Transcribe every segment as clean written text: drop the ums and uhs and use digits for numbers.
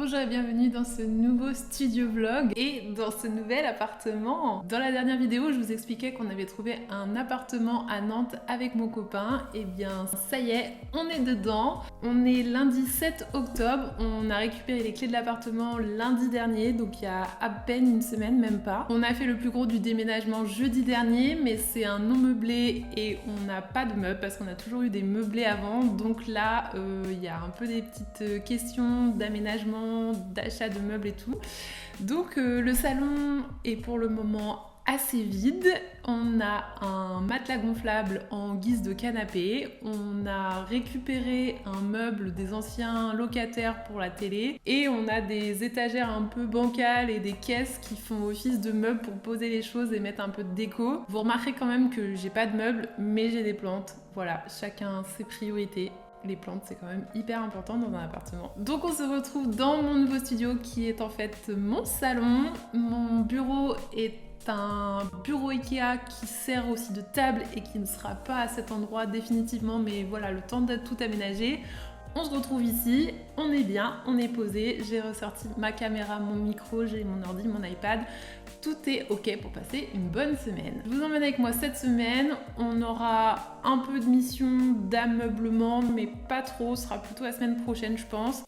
Bonjour et bienvenue dans ce nouveau studio vlog et dans ce nouvel appartement. Dans la dernière vidéo, je vous expliquais qu'on avait trouvé un appartement à Nantes avec mon copain. Et bien ça y est, on est dedans. On est lundi 7 octobre, on a récupéré les clés de l'appartement lundi dernier, donc il y a à peine une semaine, même pas. On a fait le plus gros du déménagement jeudi dernier, mais c'est un non meublé et on n'a pas de meubles parce qu'on a toujours eu des meublés avant. Donc là, il y a un peu des petites questions d'aménagement, d'achat de meubles et tout. Donc le salon est pour le moment assez vide. On a un matelas gonflable en guise de canapé. On a récupéré un meuble des anciens locataires pour la télé. Et on a des étagères un peu bancales et des caisses qui font office de meubles pour poser les choses et mettre un peu de déco. Vous remarquerez quand même que j'ai pas de meubles, mais j'ai des plantes. Voilà, chacun ses priorités. Les plantes, c'est quand même hyper important dans un appartement. Donc on se retrouve dans mon nouveau studio qui est en fait mon salon. Mon bureau est un bureau Ikea qui sert aussi de table et qui ne sera pas à cet endroit définitivement, mais voilà, le temps d'être tout aménagé. On se retrouve ici, on est bien, on est posé, j'ai ressorti ma caméra, mon micro, j'ai mon ordi, mon iPad. Tout est ok pour passer une bonne semaine. Je vous emmène avec moi cette semaine. On aura un peu de mission d'ameublement, mais pas trop. Ce sera plutôt la semaine prochaine, je pense.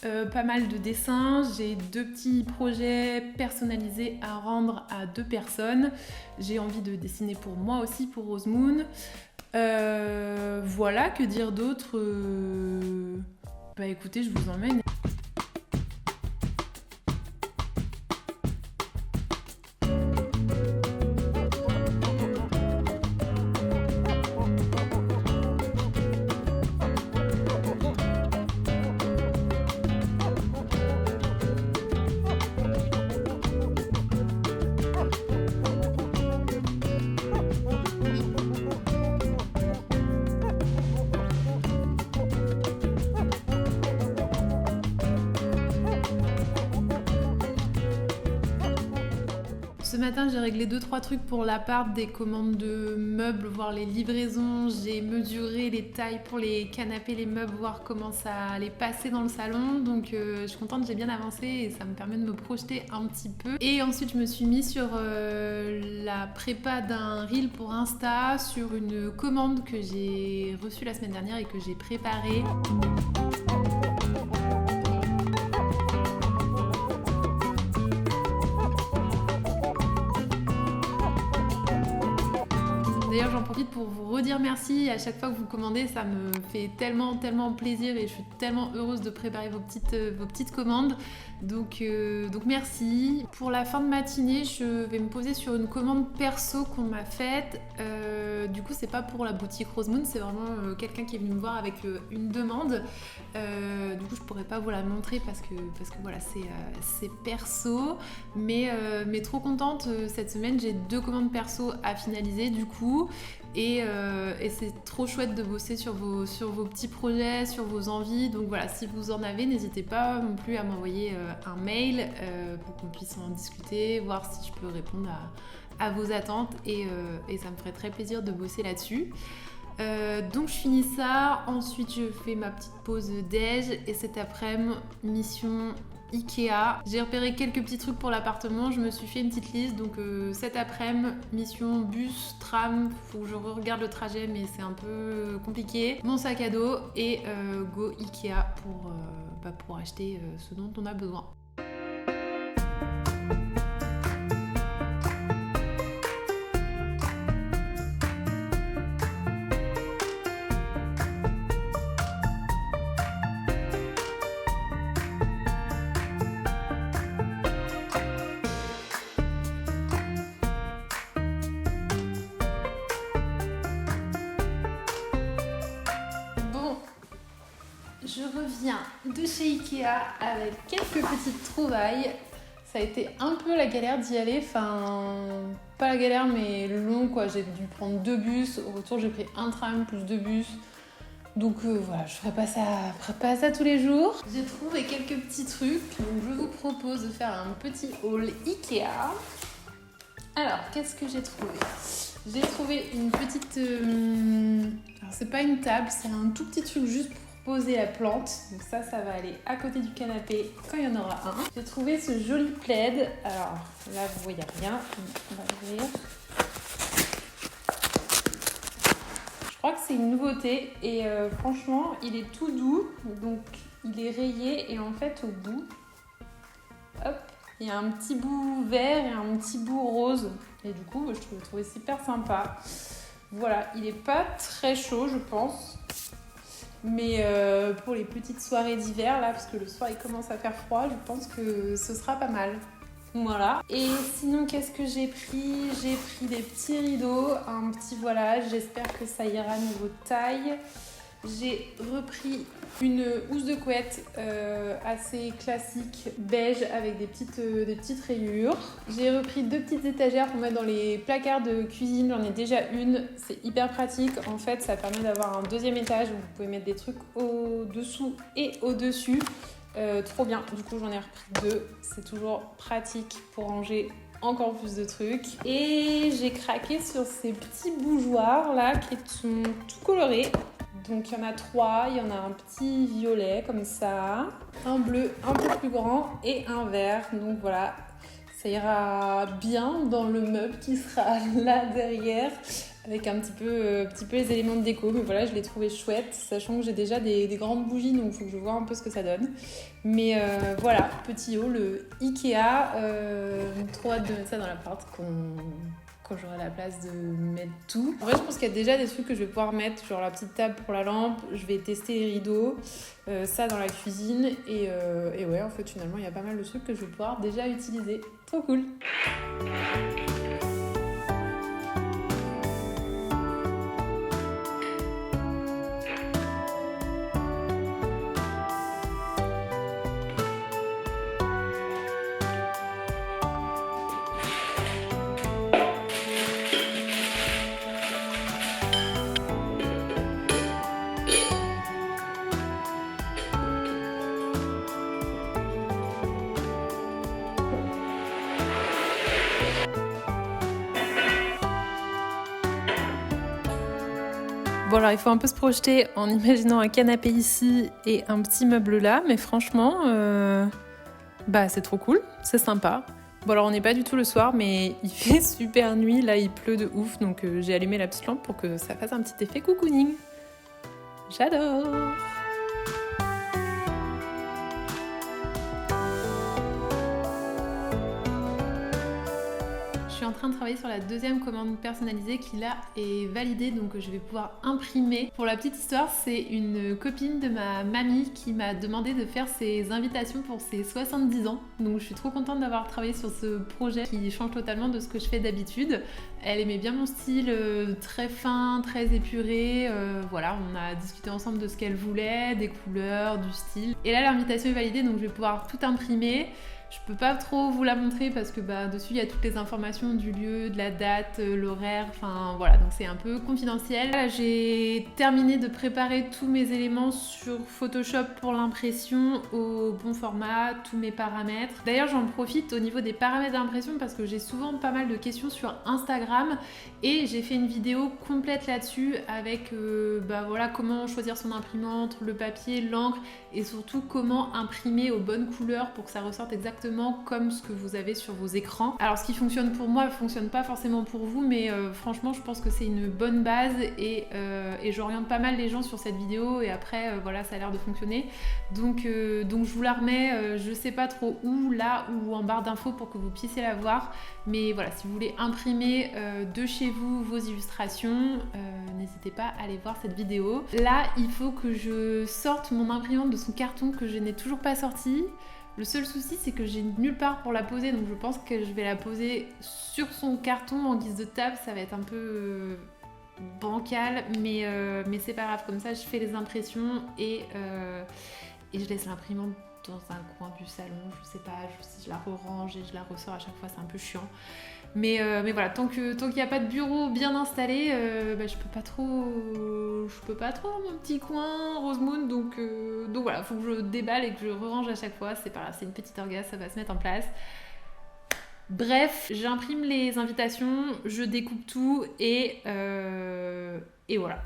Pas mal de dessins. J'ai 2 petits projets personnalisés à rendre à 2 personnes. J'ai envie de dessiner pour moi aussi, pour Rosemoon. Voilà, que dire d'autre Bah écoutez, je vous emmène. Ce matin, j'ai réglé 2-3 trucs pour l'appart, des commandes de meubles, voir les livraisons. J'ai mesuré les tailles pour les canapés, les meubles, voir comment ça allait passer dans le salon. Donc je suis contente, j'ai bien avancé et ça me permet de me projeter un petit peu. Et ensuite, je me suis mise sur la prépa d'un reel pour Insta, sur une commande que j'ai reçue la semaine dernière et que j'ai préparée. D'ailleurs, j'en profite pour vous redire merci. À chaque fois que vous commandez, ça me fait tellement plaisir et je suis tellement heureuse de préparer vos petites commandes. Donc merci. Pour la fin de matinée, je vais me poser sur une commande perso qu'on m'a faite. Du coup, c'est pas pour la boutique Rosemoon, c'est vraiment quelqu'un qui est venu me voir avec une demande. Du coup, je pourrais pas vous la montrer parce que voilà, c'est perso. Mais trop contente cette semaine, j'ai 2 commandes perso à finaliser du coup. Et c'est trop chouette de bosser sur vos petits projets, sur vos envies. Donc voilà, si vous en avez, n'hésitez pas non plus à m'envoyer un mail pour qu'on puisse en discuter, voir si je peux répondre à vos attentes et ça me ferait très plaisir de bosser là-dessus. Donc je finis ça, ensuite je fais ma petite pause déj et cet après-midi, mission Ikea. J'ai repéré quelques petits trucs pour l'appartement, je me suis fait une petite liste, donc cet après-midi, mission bus, tram, faut que je regarde le trajet mais c'est un peu compliqué. Mon sac à dos et go Ikea pour acheter ce dont on a besoin. Je reviens de chez Ikea avec quelques petites trouvailles. Ça a été un peu la galère d'y aller, enfin pas la galère mais long quoi, j'ai dû prendre 2 bus, au retour j'ai pris un tram plus 2 bus. Donc voilà, je ferai pas ça tous les jours. J'ai trouvé quelques petits trucs, donc je vous propose de faire un petit haul Ikea. Alors, qu'est-ce que j'ai trouvé ? J'ai trouvé une petite... Alors c'est pas une table, c'est un tout petit truc juste pour poser la plante. Donc ça va aller à côté du canapé quand il y en aura un. J'ai trouvé ce joli plaid. Alors là, vous voyez rien. On va ouvrir. Je crois que c'est une nouveauté et franchement, il est tout doux. Donc il est rayé et en fait, au bout, hop, il y a un petit bout vert et un petit bout rose. Et du coup, je le trouvais super sympa. Voilà, il n'est pas très chaud, je pense. Mais pour les petites soirées d'hiver, là, parce que le soir, il commence à faire froid, je pense que ce sera pas mal. Voilà. Et sinon, qu'est-ce que j'ai pris? J'ai pris des petits rideaux, un petit voilage. J'espère que ça ira niveau taille. J'ai repris une housse de couette assez classique beige avec des petites rayures. J'ai repris 2 petites étagères pour mettre dans les placards de cuisine. J'en ai déjà une, c'est hyper pratique. En fait, ça permet d'avoir un 2e étage où vous pouvez mettre des trucs au-dessous et au-dessus. Trop bien, du coup j'en ai repris 2. C'est toujours pratique pour ranger encore plus de trucs. Et j'ai craqué sur ces petits bougeoirs là qui sont tout colorés. Donc il y en a 3, il y en a un petit violet comme ça, un bleu un peu plus grand et un vert. Donc voilà, ça ira bien dans le meuble qui sera là derrière avec un petit peu les éléments de déco. Mais voilà, je l'ai trouvé chouette, sachant que j'ai déjà des grandes bougies, donc il faut que je vois un peu ce que ça donne. Mais voilà, petit haul Ikea, trop hâte de mettre ça dans l'appart quand j'aurai la place de mettre tout. En vrai, je pense qu'il y a déjà des trucs que je vais pouvoir mettre, genre la petite table pour la lampe, je vais tester les rideaux, ça dans la cuisine, et ouais, en fait, finalement, il y a pas mal de trucs que je vais pouvoir déjà utiliser. Trop cool! Bon alors il faut un peu se projeter en imaginant un canapé ici et un petit meuble là, mais franchement, c'est trop cool, c'est sympa. Bon alors on n'est pas du tout le soir, mais il fait super nuit, là il pleut de ouf, donc j'ai allumé la petite lampe pour que ça fasse un petit effet cocooning. J'adore! Je suis en train de travailler sur la 2e commande personnalisée qui là est validée, donc je vais pouvoir imprimer. Pour la petite histoire, c'est une copine de ma mamie qui m'a demandé de faire ses invitations pour ses 70 ans. Donc je suis trop contente d'avoir travaillé sur ce projet qui change totalement de ce que je fais d'habitude. Elle aimait bien mon style très fin, très épuré. Voilà, on a discuté ensemble de ce qu'elle voulait, des couleurs, du style. Et là l'invitation est validée, donc je vais pouvoir tout imprimer. Je peux pas trop vous la montrer parce que dessus il y a toutes les informations du lieu, de la date, l'horaire, enfin voilà, donc c'est un peu confidentiel. Là, j'ai terminé de préparer tous mes éléments sur Photoshop pour l'impression au bon format, tous mes paramètres. D'ailleurs j'en profite au niveau des paramètres d'impression parce que j'ai souvent pas mal de questions sur Instagram et j'ai fait une vidéo complète là-dessus avec voilà, comment choisir son imprimante, le papier, l'encre et surtout comment imprimer aux bonnes couleurs pour que ça ressorte exactement comme ce que vous avez sur vos écrans. Alors ce qui fonctionne pour moi ne fonctionne pas forcément pour vous, mais franchement je pense que c'est une bonne base et j'oriente pas mal les gens sur cette vidéo et après voilà, ça a l'air de fonctionner. Donc je vous la remets, je sais pas trop où, là ou en barre d'infos pour que vous puissiez la voir. Mais voilà, si vous voulez imprimer de chez vous vos illustrations, n'hésitez pas à aller voir cette vidéo. Là, il faut que je sorte mon imprimante de son carton que je n'ai toujours pas sorti. Le seul souci, c'est que j'ai nulle part pour la poser, donc je pense que je vais la poser sur son carton en guise de table. Ça va être un peu bancal, mais c'est pas grave. Comme ça, je fais les impressions et je laisse l'imprimante dans un coin du salon. Je sais pas, je la re-range et je la ressors à chaque fois, c'est un peu chiant. Mais voilà, tant qu'il n'y a pas de bureau bien installé, je peux pas trop mon petit coin Rosemoon, donc voilà, faut que je déballe et que je re-range à chaque fois. C'est pas grave, c'est une petite orgasme, ça va se mettre en place. Bref, j'imprime les invitations, je découpe tout et voilà.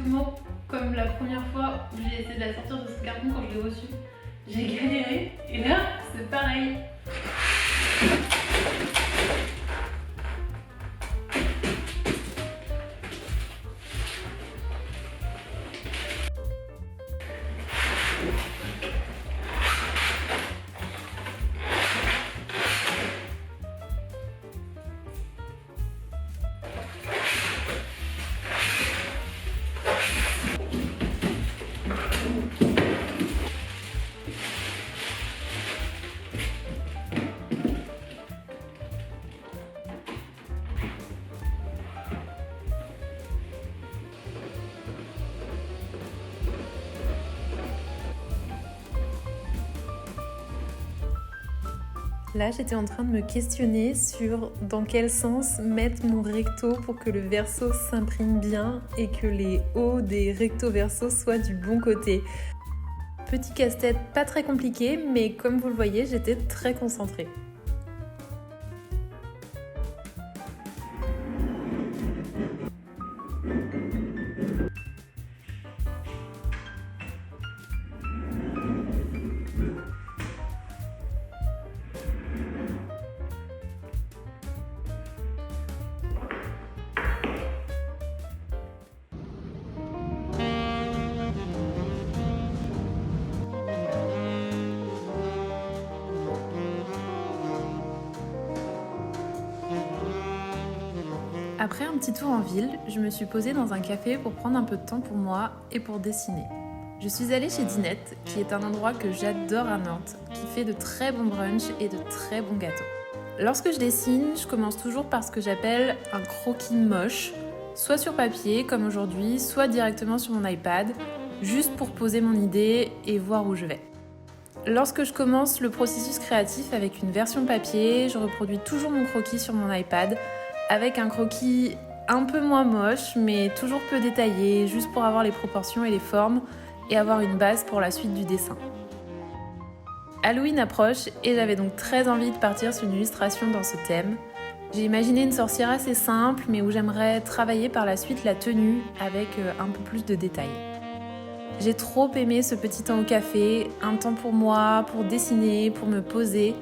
exactement comme la première fois où j'ai essayé de la sortir de ce carton quand je l'ai reçu. J'ai galéré et là c'est pareil. Là, j'étais en train de me questionner sur dans quel sens mettre mon recto pour que le verso s'imprime bien et que les hauts des recto verso soient du bon côté. Petit casse-tête pas très compliqué, mais comme vous le voyez, j'étais très concentrée. Après un petit tour en ville, je me suis posée dans un café pour prendre un peu de temps pour moi et pour dessiner. Je suis allée chez Dinette, qui est un endroit que j'adore à Nantes, qui fait de très bons brunchs et de très bons gâteaux. Lorsque je dessine, je commence toujours par ce que j'appelle un croquis moche, soit sur papier comme aujourd'hui, soit directement sur mon iPad, juste pour poser mon idée et voir où je vais. Lorsque je commence le processus créatif avec une version papier, je reproduis toujours mon croquis sur mon iPad, avec un croquis un peu moins moche, mais toujours peu détaillé, juste pour avoir les proportions et les formes, et avoir une base pour la suite du dessin. Halloween approche, et j'avais donc très envie de partir sur une illustration dans ce thème. J'ai imaginé une sorcière assez simple, mais où j'aimerais travailler par la suite la tenue, avec un peu plus de détails. J'ai trop aimé ce petit temps au café, un temps pour moi, pour dessiner, pour me poser.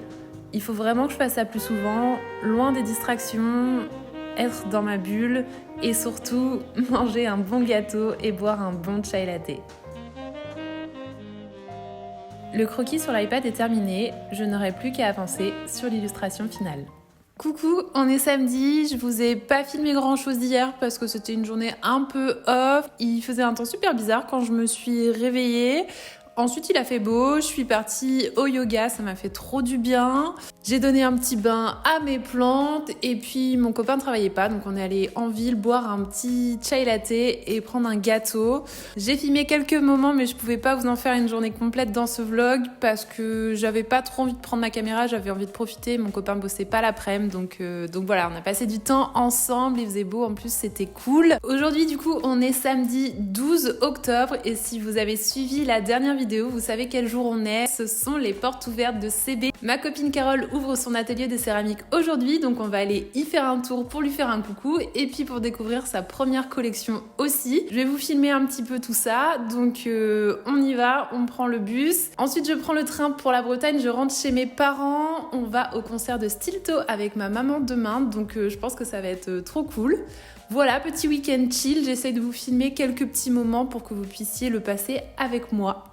Il faut vraiment que je fasse ça plus souvent, loin des distractions, être dans ma bulle et surtout manger un bon gâteau et boire un bon chai latte. Le croquis sur l'iPad est terminé, je n'aurai plus qu'à avancer sur l'illustration finale. Coucou, on est samedi, je vous ai pas filmé grand chose hier parce que c'était une journée un peu off. Il faisait un temps super bizarre quand je me suis réveillée. Ensuite, il a fait beau, je suis partie au yoga, ça m'a fait trop du bien. J'ai donné un petit bain à mes plantes et puis mon copain ne travaillait pas, donc on est allé en ville boire un petit chai latte et prendre un gâteau. J'ai filmé quelques moments, mais je pouvais pas vous en faire une journée complète dans ce vlog parce que j'avais pas trop envie de prendre ma caméra, j'avais envie de profiter. Mon copain bossait pas l'après-midi, donc voilà, on a passé du temps ensemble, il faisait beau, en plus c'était cool. Aujourd'hui, du coup, on est samedi 12 octobre et si vous avez suivi la dernière vidéo, vous savez quel jour on est. Ce sont les portes ouvertes de CB. Ma copine Carole ouvre son atelier de céramique aujourd'hui, donc on va aller y faire un tour pour lui faire un coucou et puis pour découvrir sa première collection aussi. Je vais vous filmer un petit peu tout ça, donc on y va, on prend le bus. Ensuite, je prends le train pour la Bretagne, je rentre chez mes parents. On va au concert de Stilto avec ma maman demain, donc je pense que ça va être trop cool. Voilà, petit week-end chill, j'essaie de vous filmer quelques petits moments pour que vous puissiez le passer avec moi.